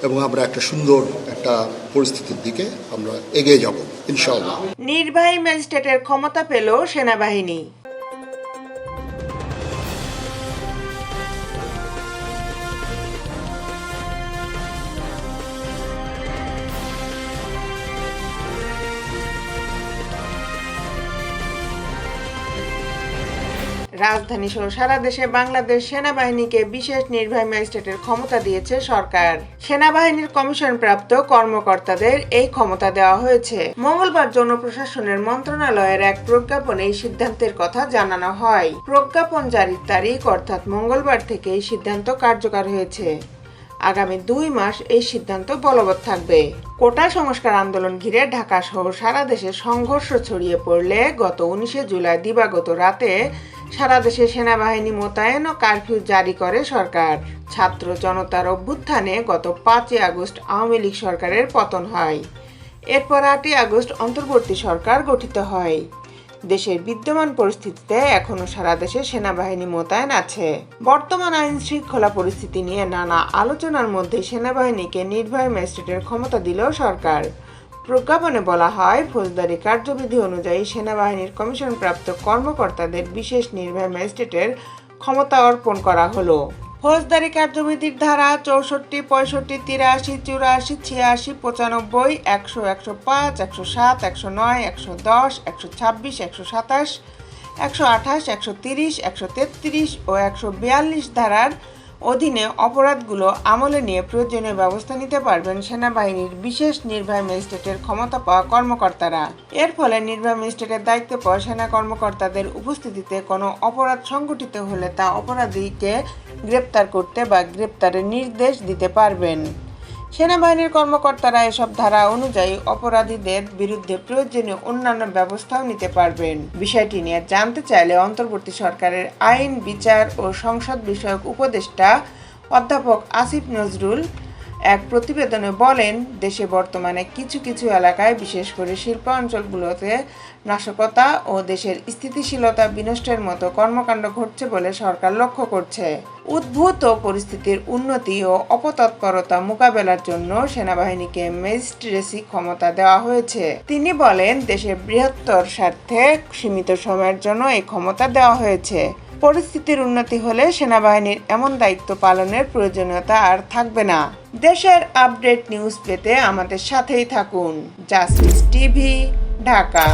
এবং আমরা একটা সুন্দর একটা পরিস্থিতির দিকে আমরা এগিয়ে যাব ইনশাআল্লাহ। নির্বাহী ম্যাজিস্ট্রেটের ক্ষমতা পেল সেনাবাহিনী। রাজধানী সহ সারা দেশে বাংলাদেশ সেনাবাহিনীকে বিশেষ নির্বাহী ম্যাজিস্ট্রেটের ক্ষমতা দিয়েছে সরকার। সেনাবাহিনীর কমিশনপ্রাপ্ত কর্মকর্তাদের এই ক্ষমতা দেওয়া হয়েছে। মঙ্গলবার জনপ্রশাসনের মন্ত্রণালয়ের এক প্রজ্ঞাপনে এই সিদ্ধান্তের কথা জানানো হয়। প্রজ্ঞাপন জারির তারিখ অর্থাৎ মঙ্গলবার থেকে এই সিদ্ধান্ত কার্যকর হয়েছে। আগামী 2 মাস এই সিদ্ধান্ত বলবৎ থাকবে। কোটা সংস্কার আন্দোলন ঘিরে ঢাকা সহ সারা দেশে সংঘর্ষ ছড়িয়ে পড়লে গত 19 জুলাই দিবাগত রাতে সারা দেশে সেনাবাহিনী মোতায়েন ও কারফিউ জারি করে সরকার। ছাত্র জনতার অভ্যুত্থানে গত 5 আগস্ট আওয়ামী লীগ সরকারের পতন হয়। এরপর 8 আগস্ট অন্তর্বর্তী সরকার গঠিত হয়। দেশের বিদ্যমান পরিস্থিতিতে এখনো সারা দেশে সেনাবাহিনী মোতায়েন আছে। বর্তমান আইন শৃঙ্খলা পরিস্থিতি নিয়ে নানা আলোচনার মধ্যে সেনাবাহিনীকে নির্বাহী ম্যাজিস্ট্রেটের ক্ষমতা দিল সরকার। প্রজ্ঞাপনে বলা হয়, ফৌজদারি কার্যবিধি অনুযায়ী সেনাবাহিনীর কমিশনপ্রাপ্ত কর্মকর্তাদের বিশেষ নির্বাহী ম্যাজিস্ট্রেটের ক্ষমতা অর্পণ করা হলো। ফৌজদারি কার্যবিধির ধারা 64, 65, 83, 84, 86, 95, 100, 105, 107, 109, 110, 126, 127, 128, 130, 133 ও 142 ধারার অধীনে অপরাধগুলো আমলে নিয়ে প্রয়োজনীয় ব্যবস্থা নিতে পারবেন সেনাবাহিনীর বিশেষ নির্বাহী ম্যাজিস্ট্রেটের ক্ষমতা পাওয়া কর্মকর্তারা। এর ফলে নির্বাহী ম্যাজিস্ট্রেটের দায়িত্বে পাওয়া সেনা কর্মকর্তাদের উপস্থিতিতে কোনো অপরাধ সংঘটিত হলে তা অপরাধীকে গ্রেপ্তার করতে বা গ্রেপ্তারের নির্দেশ দিতে পারবেন। সেনাবাহিনীর কর্মকর্তারা এসব ধারা অনুযায়ী অপরাধীদের বিরুদ্ধে প্রয়োজনীয় অন্যান্য ব্যবস্থাও নিতে পারবেন। বিষয়টি নিয়ে জানতে চাইলে অন্তর্বর্তী সরকারের আইন, বিচার ও সংসদ বিষয়ক উপদেষ্টা অধ্যাপক আসিফ নজরুল এক প্রতিবেদনে বলেন, দেশে বর্তমানে কিছু কিছু এলাকায় বিশেষ করে শিল্পাঞ্চলগুলোতে নাশকতা ও দেশের স্থিতিশীলতা বিনষ্টের মতো কর্মকাণ্ড ঘটছে বলে সরকার লক্ষ্য করছে। উদ্ভূত পরিস্থিতির উন্নতি ও অপতৎপরতা মোকাবেলার জন্য সেনাবাহিনীকে ম্যাজিস্ট্রেসি ক্ষমতা দেওয়া হয়েছে। তিনি বলেন, দেশের বৃহত্তর স্বার্থে সীমিত সময়ের জন্য এই ক্ষমতা দেওয়া হয়েছে। পরিস্থিতির উন্নতি হলে সেনাবাহিনীর এমন দায়িত্ব পালনের প্রয়োজনীয়তা আর থাকবে না। দেশের আপডেট নিউজ পেতে আমাদের সাথেই থাকুন। Justice TV, Dhaka.